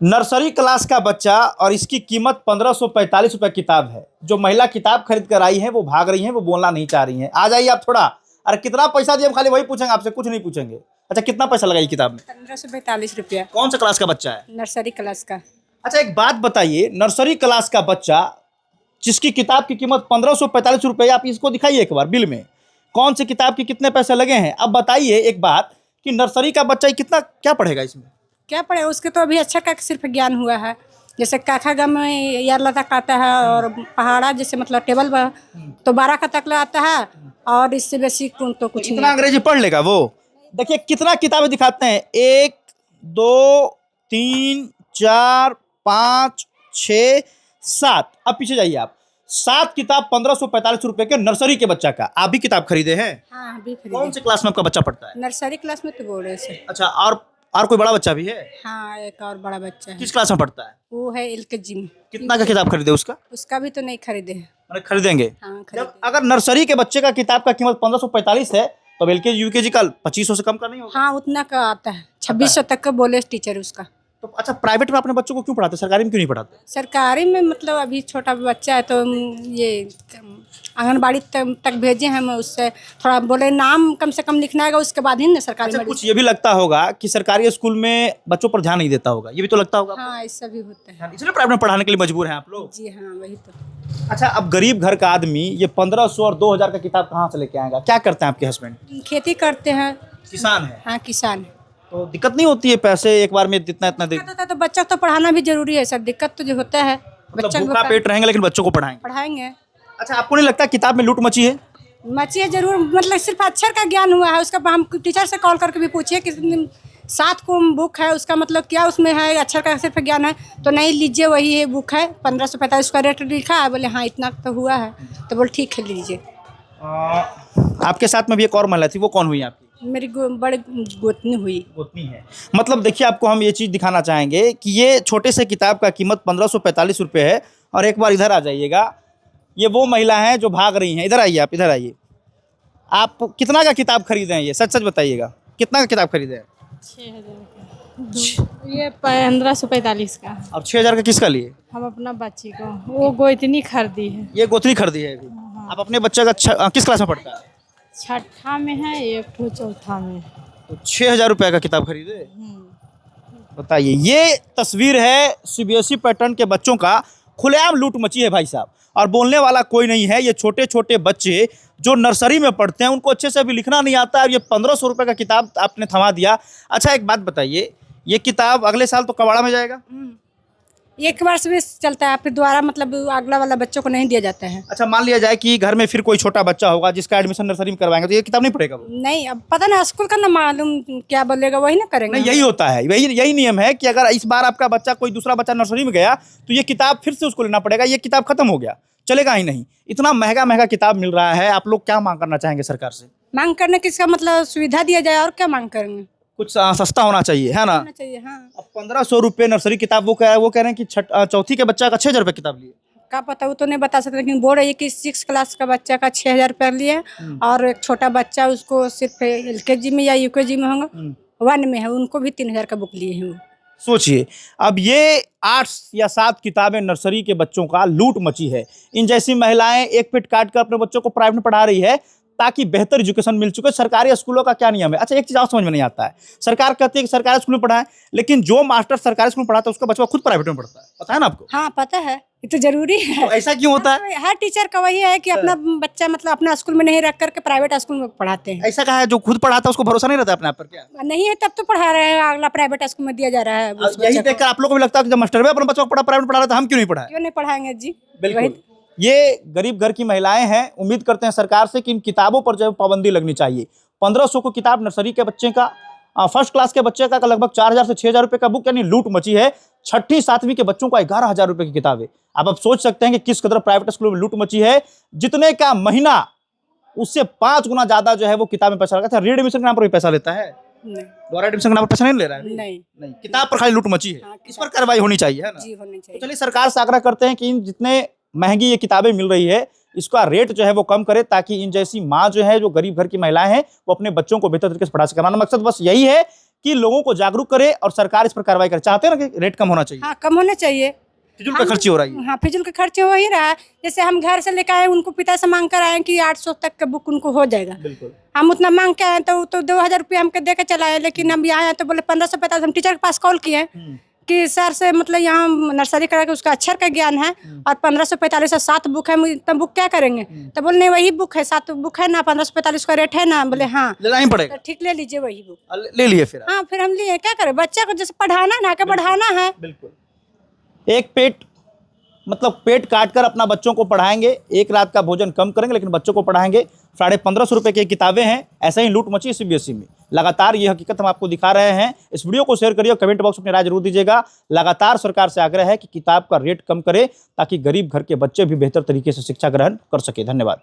Nursery class का बच्चा और इसकी कीमत 1545 रुपये किताब है। जो महिला किताब खरीद कर आई है वो भाग रही है, वो बोलना नहीं चाह रही है। आ जाइए आप थोड़ा। अरे कितना पैसा दिए, हम खाली वही पूछेंगे आपसे, कुछ नहीं पूछेंगे। अच्छा, कितना पैसा लगा ये किताब में? 1545 रुपया। कौन सा क्लास का बच्चा है? नर्सरी क्लास का। अच्छा, एक बात बताइए, नर्सरी क्लास का बच्चा जिसकी किताब की कीमत 1545 रुपये, आप इसको दिखाइए एक बार बिल में, कौन सी किताब की कितने पैसे लगे हैं। अब बताइए एक बात कि नर्सरी का बच्चा कितना क्या पढ़ेगा इसमें? क्या पढ़े, उसके तो अभी अच्छा का सिर्फ ज्ञान हुआ है। जैसे काखा गम में यार लता आता है, और पहाड़ा जैसे मतलब टेबल तो 12 का तक आता है, और इससे बेसी तो कुछ नहीं। इतना अंग्रेजी पढ़ लेगा वो? देखिए कितना किताबें दिखाते हैं, 1 2 3 4 5 6 7। अब पीछे जाइए आप, 7 किताब 1545 रुपए के नर्सरी के बच्चा का। आप भी किताब खरीदे हैं? हाँ, अभी खरीदे। कौन से क्लास में आपका बच्चा पढ़ता है? नर्सरी क्लास में तो बोल रहे से। अच्छा, और कोई बड़ा बच्चा भी है? हाँ, एक और बड़ा बच्चा है। किस क्लास में पढ़ता है? वो है LKG में। कितना का किताब खरीदे उसका? उसका भी तो नहीं खरीदे हैं। अरे खरीदेंगे। हाँ, जब खरीदे। अगर नर्सरी के बच्चे का किताब का कीमत 1545 है, तो LKG UKG का 2500 से कम का नहीं होगा? हाँ, उतना का आता है। 2600 तक का बोले टीचर उसका। तो अच्छा, प्राइवेट में अपने बच्चों को क्यों पढ़ाते, सरकारी में क्यों नहीं पढ़ाते? सरकारी में मतलब अभी छोटा बच्चा है तो ये आंगनबाड़ी तक भेजे हम। उससे थोड़ा बोले नाम कम से कम लिखना है, उसके बाद ही ना सरकारी अच्छा, में। कुछ ये भी लगता होगा कि सरकारी स्कूल में बच्चों पर ध्यान नहीं देता होगा, ये भी तो लगता होगा? हाँ, ऐसा भी होता है। इसलिए प्राइवेट में पढ़ाने के लिए मजबूर हैं आप लोग? जी हाँ, वही तो। अच्छा, अब गरीब घर का आदमी ये 1500 और 2000 का किताब कहाँ से लेके आएगा? क्या करते हैं आपके हस्बैंड? खेती करते हैं। किसान है? हाँ, किसान है। तो दिक्कत नहीं होती है पैसे एक बार में इतना इतना दिक्कत होता है तो बच्चा को तो पढ़ाना भी जरूरी है सर। दिक्कत तो जो होता है, बच्चा को भूखा पेट रहेंगे लेकिन बच्चों को पढ़ाएंगे। पढ़ाएंगे। अच्छा, आपको नहीं लगता किताब में लूट मची है? मची है जरूर, मतलब सिर्फ अक्षर का ज्ञान हुआ है उसका। हम टीचर से कॉल करके भी पूछिए कि 7 को बुक है, उसका मतलब क्या उसमें है, अक्षर का सिर्फ ज्ञान है। तो नहीं, लीजिए वही है बुक है, 1545 का रेट लिखा है। बोले हाँ इतना तो हुआ है, तो बोले ठीक है लीजिए। आपके साथ में भी एक और महिला थी, वो कौन हुई आपकी? मेरी बड़े गोतनी हुई। गोतनी है। मतलब देखिए, आपको हम ये चीज़ दिखाना चाहेंगे कि ये छोटे से किताब का कीमत 1545 रुपये है। और एक बार इधर आ जाइएगा, ये वो महिला हैं जो भाग रही हैं। इधर आइए, आप इधर आइए। आप कितना का किताब खरीदे हैं? ये सच सच बताइएगा, कितना का किताब खरीदे हैं? 6000 का। ये 1545 का। और 6000 का किसका लिए? हम अपना बच्ची को, वो गोइतनी खरीदी है। ये गोतनी खरीदी है अभी। आप अपने बच्चे का किस क्लास में पढ़ता है? 6ठा में है, एक ठो चौथा में। तो 6000 रुपये का किताब खरीदे? बताइए, ये तस्वीर है CBSE पैटर्न के बच्चों का। खुलेआम लूट मची है भाई साहब, और बोलने वाला कोई नहीं है। ये छोटे छोटे बच्चे जो नर्सरी में पढ़ते हैं, उनको अच्छे से अभी लिखना नहीं आता है, और ये 1500 रुपये का किताब आपने थमा दिया। अच्छा, एक बात बताइए, ये किताब अगले साल तो कबाड़ा में जाएगा? एक वर्ष भी चलता है, फिर दोबारा मतलब अगला वाला बच्चों को नहीं दिया जाता है। अच्छा, मान लिया जाए कि घर में फिर कोई छोटा बच्चा होगा जिसका एडमिशन नर्सरी में करवाएंगे, तो ये किताब नहीं पढ़ेगा वो? नहीं, अब पता ना स्कूल का ना मालूम क्या बोलेगा, वही ना करेंगे। नहीं, यही होता है, यही नियम है कि अगर इस बार आपका बच्चा कोई दूसरा बच्चा नर्सरी में गया तो ये किताब फिर से उसको लेना पड़ेगा। ये किताब खत्म हो गया, चलेगा ही नहीं। इतना महंगा महंगा किताब मिल रहा है। आप लोग क्या मांग करना चाहेंगे सरकार से? मांग करने की इसका मतलब सुविधा दिया जाए, और क्या मांग करेंगे? कुछ सस्ता होना चाहिए, है ना? होना चाहिए, हाँ। अब 1500 रुपये नर्सरी किताब, वो कह रहे हैं कि चौथी के बच्चा का 6000 रुपये किताब लिए। क्या पता, वो तो नहीं बता सकते, लेकिन बोल रही है कि 6 क्लास का बच्चा का 6000 रुपया लिए, और एक छोटा बच्चा उसको सिर्फ LKG में या UKG में होगा, 1 में है, उनको भी 3000 का बुक लिए हैं वो। सोचिए, अब ये 8 या 7 किताबें नर्सरी के बच्चों का लूट मची है। इन जैसी महिलाएं एक पेट काट कर अपने बच्चों को प्राइवेट में पढ़ा रही है ताकि बेहतर एजुकेशन मिल चुके। सरकारी स्कूलों का क्या नियम है? अच्छा, एक चीज़ और समझ में नहीं आता है। सरकार कहती है कि सरकारी स्कूल में पढ़ाएं, लेकिन जो मास्टर सरकारी स्कूल में पढ़ाता है उसका बच्चा खुद प्राइवेट में पढ़ता है। पता है ना आपको? हाँ, पता है, ये तो जरूरी है। तो ऐसा क्यों होता है? हर टीचर का वही है कि अपना बच्चा मतलब अपना स्कूल में नहीं रख करके प्राइवेट स्कूल में पढ़ाते हैं। ऐसा कहा है, जो खुद पढ़ाता है उसको भरोसा नहीं रहता अपने आप पर? क्या नहीं है तब तो पढ़ा रहे हैं, अगला प्राइवेट स्कूल में दिया जा रहा है उस यही बच्चे को। देखकर आप लोगों को भी लगता है कि जब मास्टर अपने बच्चों को प्राइवेट पढ़ा रहा था, हम क्यों नहीं पढ़ाएं? क्यों नहीं पढ़ाएंगे जी? बिल्कुल। ये गरीब घर की महिलाएं हैं, उम्मीद करते हैं सरकार से कि इन किताबों पर जो है पाबंदी लगनी चाहिए। 1500 को किताब नर्सरी के बच्चे का, फर्स्ट क्लास के बच्चे का लगभग 4000 से 6000 रुपये का बुक, यानी लूट मची है। 6ठी 7वीं के बच्चों का 11000 रुपये की किताब है। अब सोच सकते हैं कि किस कदर प्राइवेट स्कूलों में लूट मची है। जितने का महीना, उससे 5 गुना ज्यादा जो है वो किताब में पैसा लगा था। री एडमिशन के नाम पर भी पैसा लेता है? नहीं, दोबारा एडमिशन के नाम पर पैसा नहीं ले रहा है? नहीं, किताब पर खाली लूट मची है। इस पर कार्रवाई होनी चाहिए, है ना? जी, होनी चाहिए। तो चलिए, सरकार से आग्रह करते हैं कि इन जितने महंगी ये किताबें मिल रही है, इसका रेट जो है वो कम करे, ताकि इन जैसी माँ जो है, जो गरीब घर की महिलाएं हैं, वो अपने बच्चों को बेहतर तरीके से पढ़ा सके। हमारा मकसद बस यही है कि लोगों को जागरूक करे और सरकार इस पर कार्रवाई करे। चाहते हैं ना कि रेट कम होना चाहिए, हाँ कम होना चाहिए। फिजूल का खर्ची हो रहा है। हाँ फिजूल का खर्च हो ही रहा है। जैसे हम घर से लेकर आए, उनको पिता से मांग कर आए कि 800 तक का बुक उनको हो जाएगा। बिल्कुल। हम उतना मांग के आए तो 2000 रुपये हमके दे के चलाए, लेकिन हम यहाँ आए तो बोले 1545। हम टीचर के पास कॉल किए कि सर से मतलब यहाँ नर्सरी करा के उसका अक्षर का ज्ञान है और 1545 7 बुक है, मुझे इतना बुक क्या करेंगे? तो बोले नहीं वही बुक है, 7 बुक है ना, 1545 का रेट है ना। बोले हाँ लेना ही पड़ेगा। तो ठीक ले लीजिए वही बुक। ले लिए फिर? हाँ फिर हम लिए, क्या करें, बच्चा को जैसे पढ़ाना ना आके बढ़ाना है। बिल्कुल। एक पेट मतलब पेट काट कर अपना बच्चों को पढ़ाएंगे, एक रात का भोजन कम करेंगे लेकिन बच्चों को पढ़ाएंगे। 1550 रुपए की किताबें हैं। ऐसा ही लूट मची सीबीएसई में। लगातार ये हकीकत हम आपको दिखा रहे हैं। इस वीडियो को शेयर करिए, कमेंट बॉक्स में अपनी राय जरूर दीजिएगा। लगातार सरकार से आग्रह है कि किताब का रेट कम करे ताकि गरीब घर के बच्चे भी बेहतर तरीके से शिक्षा ग्रहण कर सके। धन्यवाद।